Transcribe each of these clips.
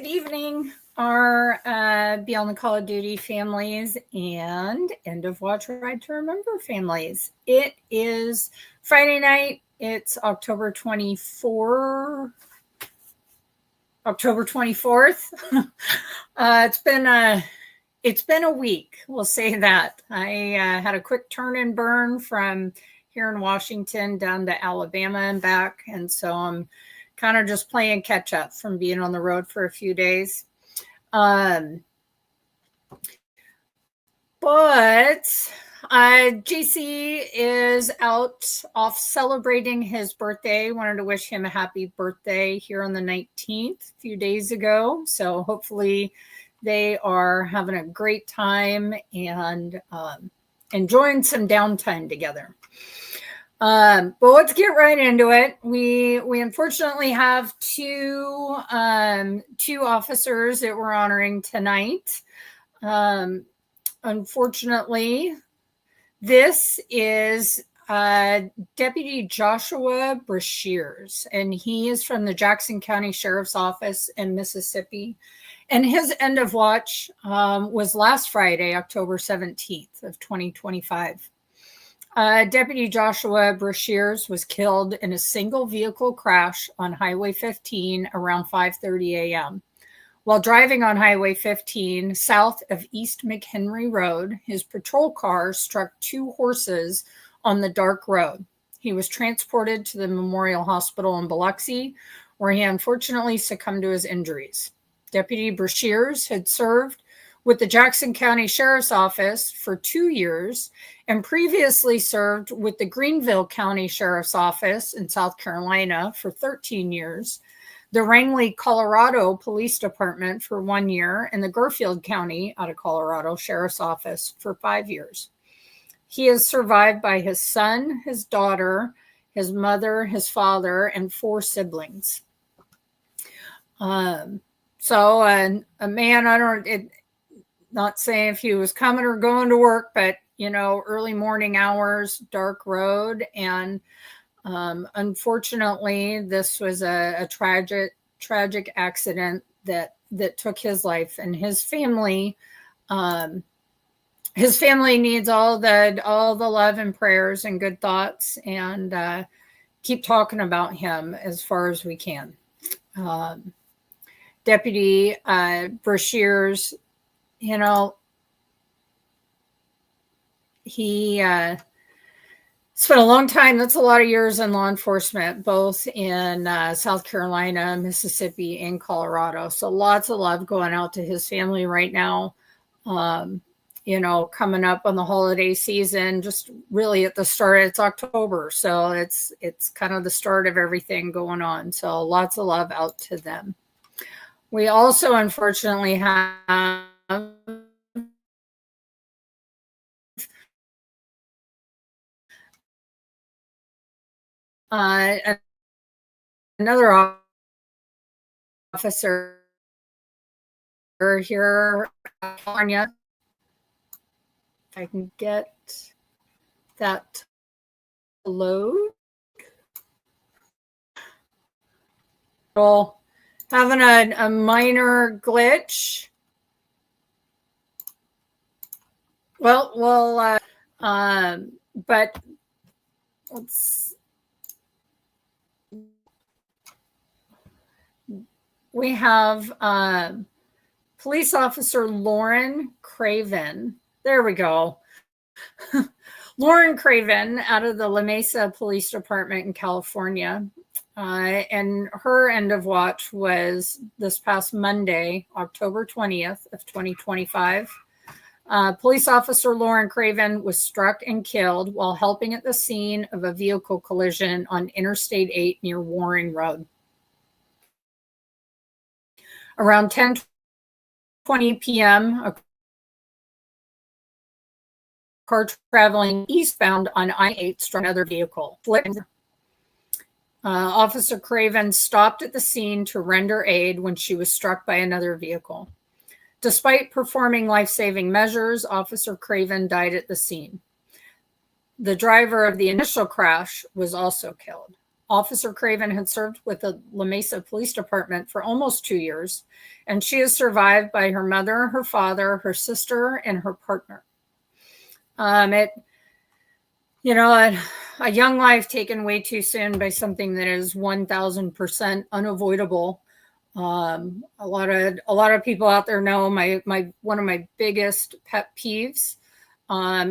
Good evening, our Beyond the Call of Duty families and End of Watch Ride to Remember families. It is Friday night. It's October 24th. It's been a week. We'll say that. I had a quick turn and burn from here in Washington down to Alabama and back, and so I'm kind of just playing catch up from being on the road for a few days. But JC is off celebrating his birthday. Wanted to wish him a happy birthday here on the 19th, a few days ago. So hopefully they are having a great time and enjoying some downtime together. But let's get right into it. We unfortunately have two officers that we're honoring tonight. Unfortunately, this is Deputy Joshua Brashears, and he is from the Jackson County Sheriff's Office in Mississippi. And his end of watch was last Friday, October 17th of 2025. Deputy Joshua Brashears was killed in a single vehicle crash on Highway 15 around 5:30 a.m. While driving on Highway 15 south of East McHenry Road, his patrol car struck two horses on the dark road. He was transported to the Memorial Hospital in Biloxi, where he unfortunately succumbed to his injuries. Deputy Brashears had served with the Jackson County Sheriff's Office for 2 years and previously served with the Greenville County Sheriff's Office in South Carolina for 13 years, the Rangeley, Colorado Police Department for 1 year, and the Garfield County out of Colorado Sheriff's Office for 5 years. He is survived by his son, his daughter, his mother, his father, and 4 siblings. A man, not saying if he was coming or going to work, but, early morning hours, dark road. And unfortunately, this was a tragic accident that took his life, and his family needs all the love and prayers and good thoughts, and keep talking about him as far as we can. Deputy Brashears, he spent a long time, that's a lot of years in law enforcement, both in South Carolina, Mississippi, and Colorado. So lots of love going out to his family right now. Coming up on the holiday season, just really at the start, it's October. So it's kind of the start of everything going on. So lots of love out to them. We also unfortunately have another officer here in California. If I can get that to load. Well, having a minor glitch. But we have police officer Lauren Craven. There we go. Lauren Craven out of the La Mesa Police Department in California. And her end of watch was this past Monday, October 20th of 2025. Police officer Lauren Craven was struck and killed while helping at the scene of a vehicle collision on Interstate 8 near Warring Road. Around 10:20 p.m., a car traveling eastbound on I-8 struck another vehicle. Officer Craven stopped at the scene to render aid when she was struck by another vehicle. Despite performing life-saving measures, Officer Craven died at the scene. The driver of the initial crash was also killed. Officer Craven had served with the La Mesa Police Department for almost 2 years, and she is survived by her mother, her father, her sister, and her partner. A young life taken way too soon by something that is 1,000% unavoidable. A lot of people out there know one of my biggest pet peeves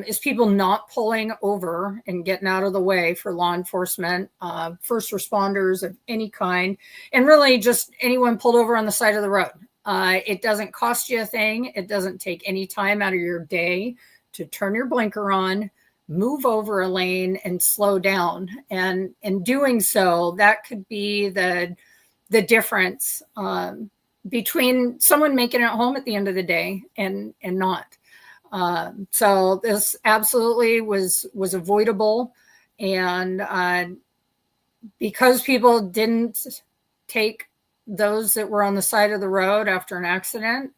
is people not pulling over and getting out of the way for law enforcement, first responders of any kind, and really just anyone pulled over on the side of the road. It doesn't cost you a thing. It doesn't take any time out of your day to turn your blinker on, move over a lane, and slow down. And in doing so, that could be the difference between someone making it home at the end of the day and not. So this absolutely was avoidable. And because people didn't take those that were on the side of the road after an accident,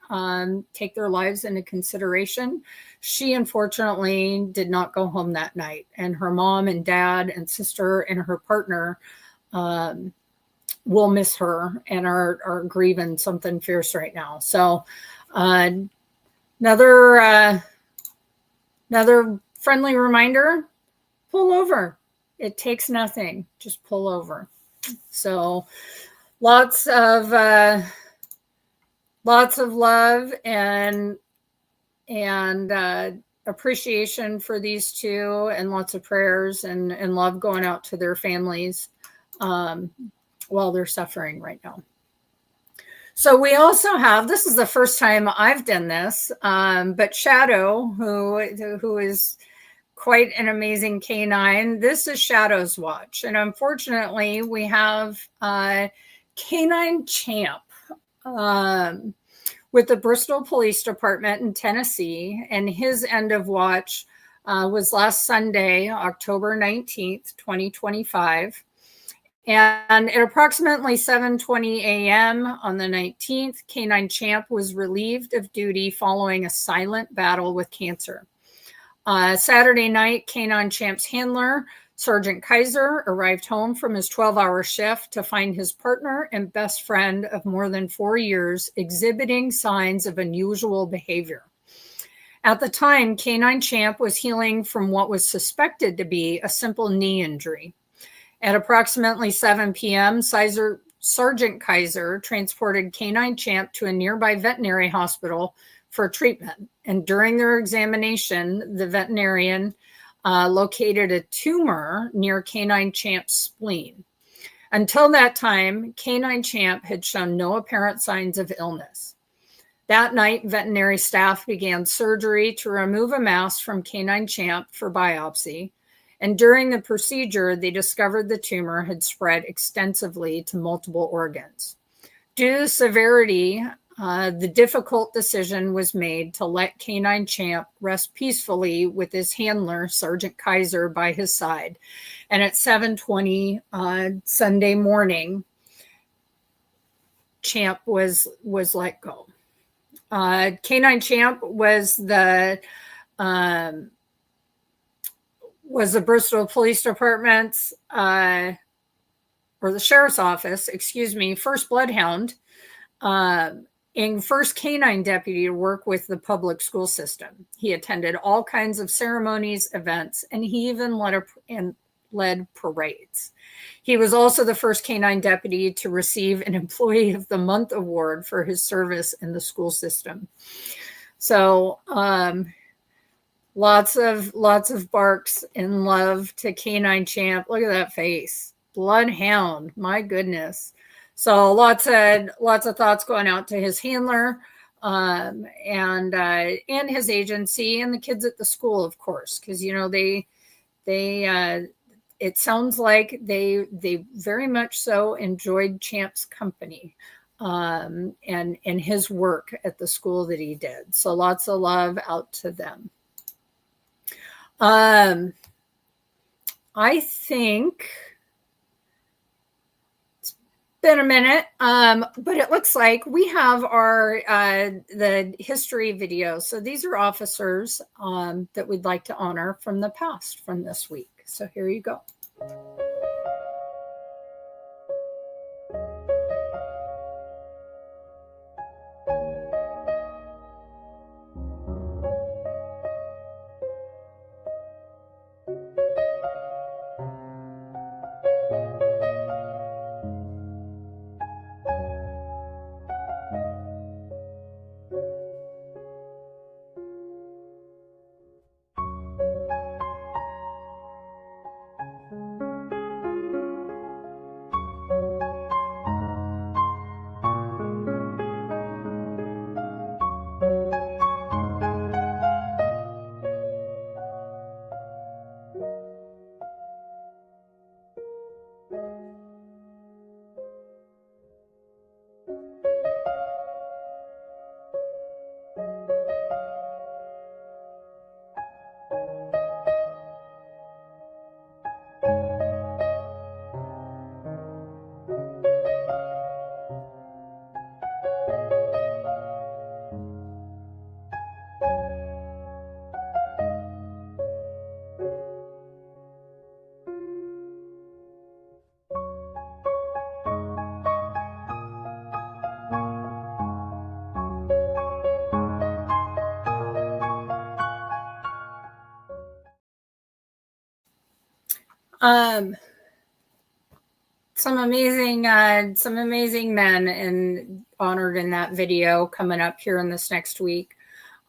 take their lives into consideration, she unfortunately did not go home that night. And her mom and dad and sister and her partner will miss her and are grieving something fierce right now. So another friendly reminder, pull over. It takes nothing. Just pull over. So lots of love and appreciation for these two, and lots of prayers and love going out to their families while they're suffering right now. So we also have, this is the first time I've done this, but Shadow, who is quite an amazing canine. This is Shadow's watch. And unfortunately, we have Canine Champ with the Bristol Police Department in Tennessee. And his end of watch was last Sunday, October 19th, 2025. And at approximately 7:20 a.m. on the 19th, Canine Champ was relieved of duty following a silent battle with cancer. Saturday night, Canine Champ's handler, Sergeant Kaiser, arrived home from his 12-hour shift to find his partner and best friend of more than 4 years exhibiting signs of unusual behavior. At the time, Canine Champ was healing from what was suspected to be a simple knee injury. At approximately 7 p.m., Sergeant Kaiser transported Canine Champ to a nearby veterinary hospital for treatment. And during their examination, the veterinarian located a tumor near Canine Champ's spleen. Until that time, Canine Champ had shown no apparent signs of illness. That night, veterinary staff began surgery to remove a mass from Canine Champ for biopsy. And during the procedure, they discovered the tumor had spread extensively to multiple organs. Due to the severity, the difficult decision was made to let Canine Champ rest peacefully with his handler, Sergeant Kaiser, by his side. And at 7:20 Sunday morning, Champ was let go. Canine Champ was the Bristol Police Department's, or the Sheriff's Office, first bloodhound, and first canine deputy to work with the public school system. He attended all kinds of ceremonies, events, and he even led parades. He was also the first canine deputy to receive an Employee of the Month award for his service in the school system. So, lots of barks and love to Canine Champ. Look at that face. Bloodhound. My goodness. So lots of thoughts going out to his handler and his agency and the kids at the school, of course, because they it sounds like they very much so enjoyed Champ's company and his work at the school that he did. So lots of love out to them. I think it's been a minute, but it looks like we have our the history video. So these are officers that we'd like to honor from the past from this week. So here you go. Some amazing men and honored in that video coming up here in this next week.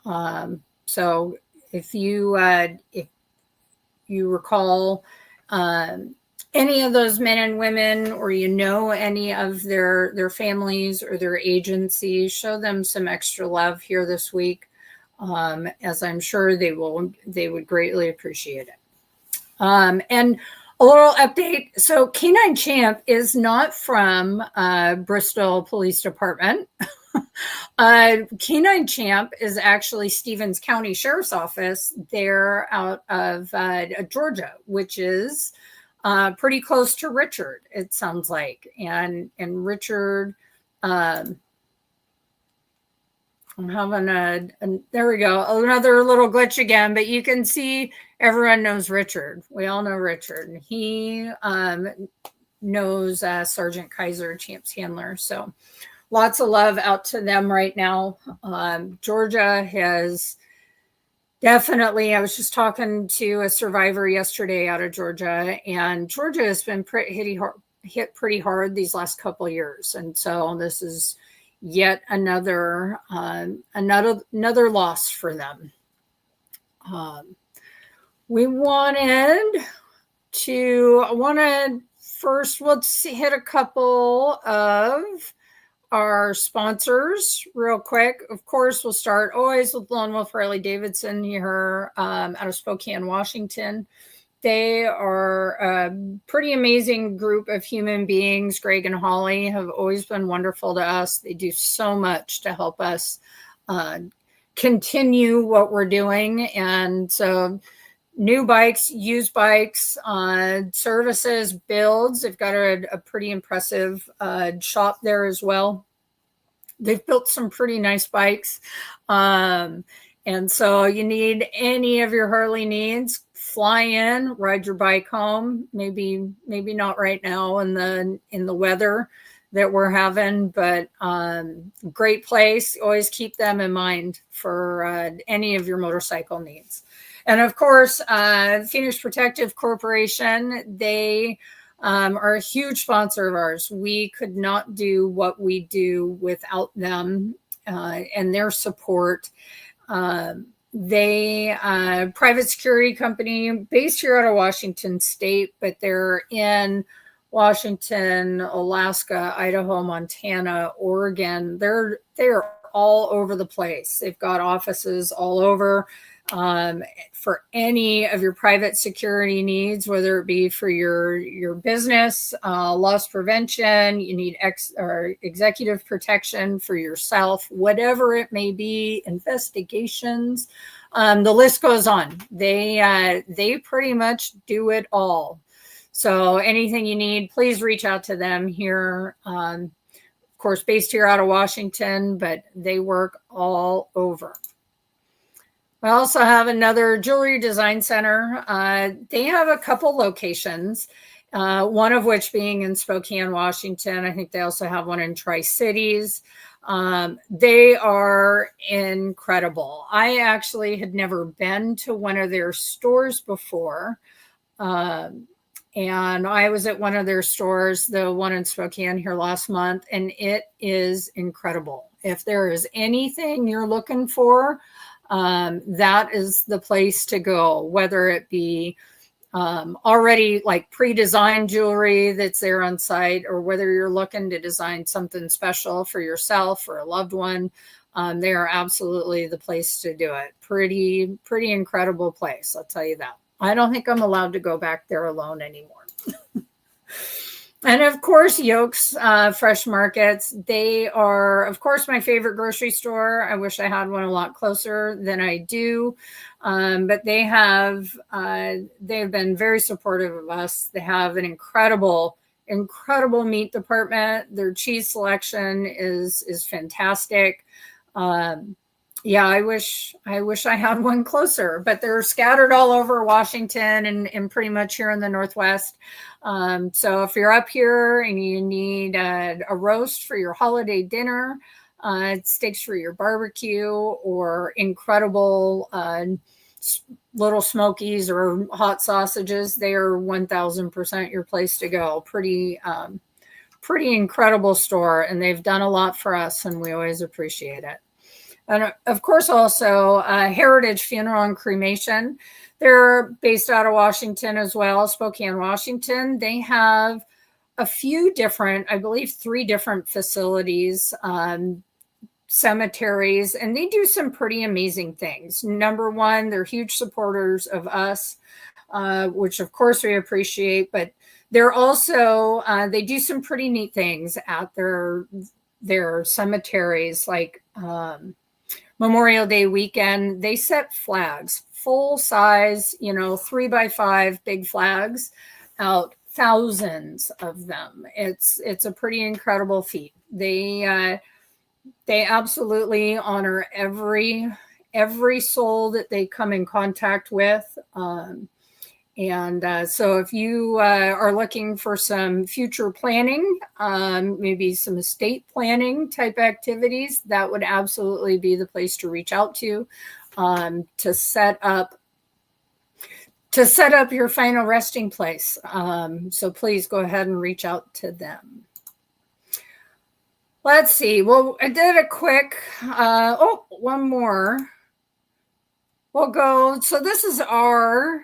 So if you recall any of those men and women, or you know any of their families or their agencies, show them some extra love here this week, as I'm sure they would greatly appreciate it. And a little update. So Canine Champ is not from Bristol Police Department. Canine Champ is actually Stevens County Sheriff's Office. They're out of Georgia, which is pretty close to Richard, it sounds like. And Richard, I'm having there we go, another little glitch again, but you can see everyone knows Richard. We all know Richard. He knows Sergeant Kaiser, Champ's handler. So lots of love out to them right now. Georgia has definitely, I was just talking to a survivor yesterday out of Georgia, and Georgia has been hit pretty hard these last couple of years. And so this is yet another loss for them. We wanted first, let's hit a couple of our sponsors real quick. Of course, we'll start always with Lone Wolf Harley Davidson here out of Spokane, Washington. They are a pretty amazing group of human beings. Greg and Holly have always been wonderful to us. They do so much to help us continue what we're doing. And so new bikes, used bikes, services, builds. They've got a pretty impressive shop there as well. They've built some pretty nice bikes. And so you need any of your Harley needs, fly in, ride your bike home. Maybe not right now in the weather that we're having, but great place. Always keep them in mind for any of your motorcycle needs. And of course, Phoenix Protective Corporation, they are a huge sponsor of ours. We could not do what we do without them and their support. They private security company based here out of Washington State, but they're in Washington, Alaska, Idaho, Montana, Oregon. They're all over the place. They've got offices all over. For any of your private security needs, whether it be for your business, loss prevention, you need executive protection for yourself, whatever it may be, investigations, the list goes on. They pretty much do it all. So anything you need, please reach out to them here. Of course, based here out of Washington, but they work all over. I also have another jewelry design center. They have a couple locations, one of which being in Spokane, Washington. I think they also have one in Tri-Cities. They are incredible. I actually had never been to one of their stores before. And I was at one of their stores, the one in Spokane here last month, and it is incredible. If there is anything you're looking for, that is the place to go, whether it be already like pre-designed jewelry that's there on site, or whether you're looking to design something special for yourself or a loved one. They are absolutely the place to do it. Pretty incredible place, I'll tell you that. I don't think I'm allowed to go back there alone anymore. And of course, Yolks Fresh Markets. They are, of course, my favorite grocery store. I wish I had one a lot closer than I do. But they've been very supportive of us. They have an incredible meat department. Their cheese selection is fantastic. Yeah, I wish I had one closer, but they're scattered all over Washington and pretty much here in the Northwest. So if you're up here and you need a roast for your holiday dinner, steaks for your barbecue, or incredible Little Smokies or hot sausages, they are 1000% your place to go. Pretty incredible store, and they've done a lot for us, and we always appreciate it. And of course, also Heritage Funeral and Cremation. They're based out of Washington as well, Spokane, Washington. They have a few different, I believe 3 different facilities, cemeteries, and they do some pretty amazing things. Number one, they're huge supporters of us, which of course we appreciate, but they're also, they do some pretty neat things at their cemeteries, like Memorial Day weekend. They set flags, full size, 3x5 big flags out, thousands of them. It's a pretty incredible feat. They absolutely honor every soul that they come in contact with. So if you are looking for some future planning, maybe some estate planning type activities, that would absolutely be the place to reach out to set up your final resting place. So please go ahead and reach out to them. Let's see. Well, I did a quick, one more. We'll go. So this is our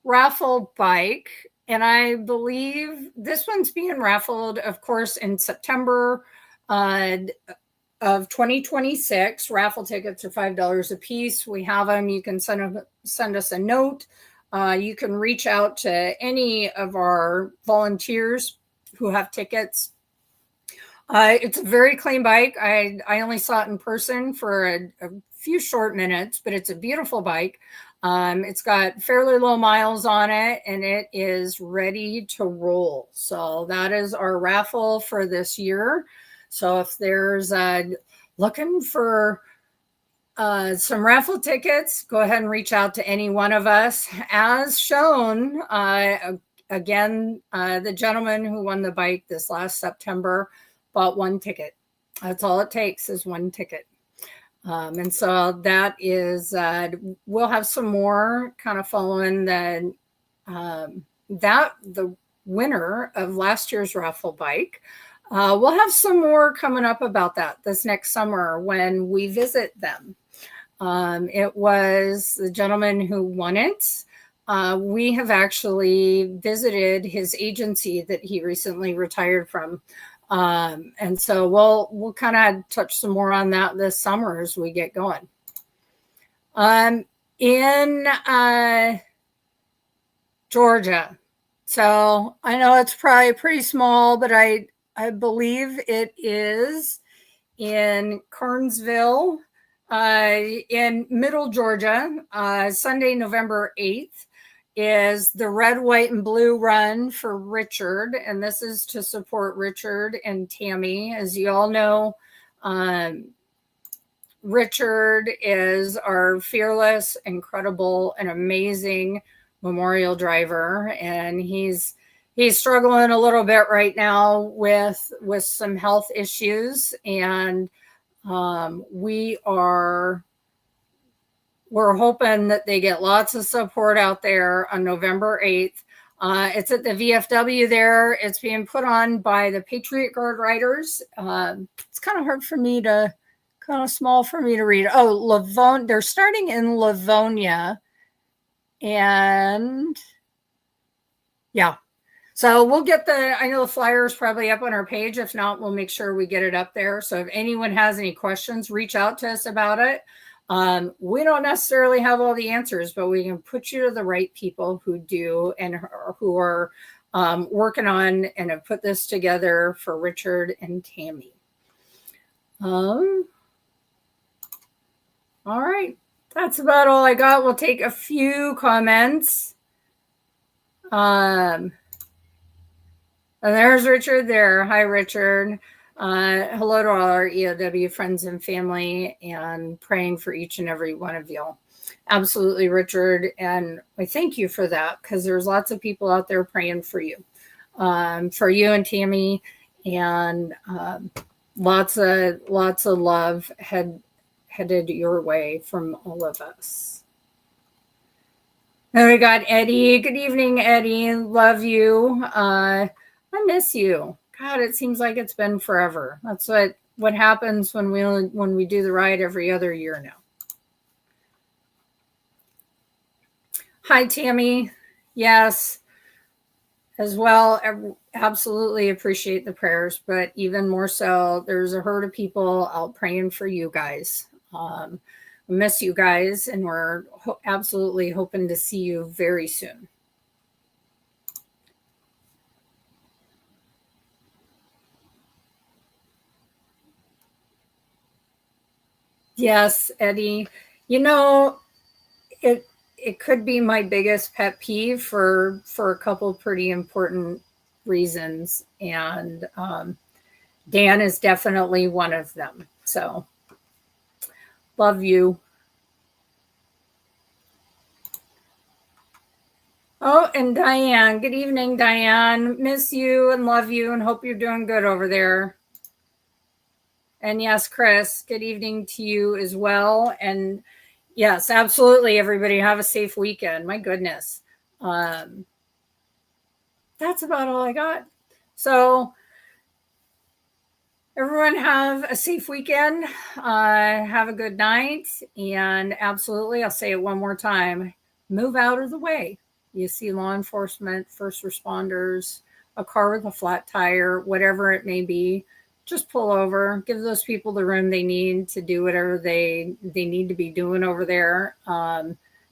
raffle bike, and I believe this one's being raffled, of course, in September of 2026. Raffle tickets are $5 a piece. We have them. You can send us a note. You can reach out to any of our volunteers who have tickets. It's a very clean bike. I only saw it in person for a few short minutes, but it's a beautiful bike. It's got fairly low miles on it, and it is ready to roll. So that is our raffle for this year. So if there's looking for some raffle tickets, go ahead and reach out to any one of us. As shown, again, the gentleman who won the bike this last September bought 1 ticket. That's all it takes is 1 ticket. And so that is, we'll have some more kind of following the winner of last year's raffle bike. We'll have some more coming up about that this next summer when we visit them. It was the gentleman who won it. We have actually visited his agency that he recently retired from. And so we'll kind of touch some more on that this summer as we get going. In Georgia. So I know it's probably pretty small, but I believe it is in Carnesville, in Middle Georgia. Sunday, November 8th. Is the Red, White, and Blue Run for Richard. And this is to support Richard and Tammy. As you all know, Richard is our fearless, incredible, and amazing memorial driver. And he's struggling a little bit right now with some health issues. And we're hoping that they get lots of support out there on November 8th. It's at the VFW there. It's being put on by the Patriot Guard Riders. It's kind of small for me to read. Oh, they're starting in Livonia. And yeah. So we'll get I know the flyer is probably up on our page. If not, we'll make sure we get it up there. So if anyone has any questions, reach out to us about it. We don't necessarily have all the answers, but we can put you to the right people who do and who are working on and have put this together for Richard and Tammy. All right. That's about all I got. We'll take a few comments. And there's Richard there. Hi, Richard. Hello to all our EOW friends and family, and praying for each and every one of you. Absolutely, Richard. And I thank you for that, because there's lots of people out there praying for you and Tammy, and lots of love headed your way from all of us. And we got Eddie. Good evening, Eddie. Love you. I miss you. God, it seems like it's been forever. That's what happens when we do the ride every other year now. Hi, Tammy. Yes, as well. Absolutely appreciate the prayers, but even more so, there's a herd of people out praying for you guys. Miss you guys, and we're absolutely hoping to see you very soon. Yes, Eddie. You know, it could be my biggest pet peeve for a couple pretty important reasons, and Dan is definitely one of them. So, love you. Oh, and Diane. Good evening, Diane. Miss you and love you and hope you're doing good over there. And yes, Chris, good evening to you as well. And yes, absolutely, everybody have a safe weekend. My goodness. That's about all I got. So, everyone have a safe weekend. Have a good night. And absolutely, I'll say it one more time, move out of the way. You see law enforcement, first responders, a car with a flat tire, whatever it may be, just pull over, give those people the room they need to do whatever they need to be doing over there.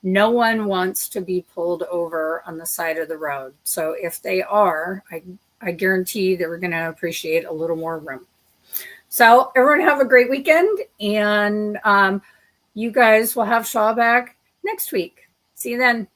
No one wants to be pulled over on the side of the road. So if they are, I guarantee that we're going to appreciate a little more room. So everyone have a great weekend, and you guys will have Shaw back next week. See you then.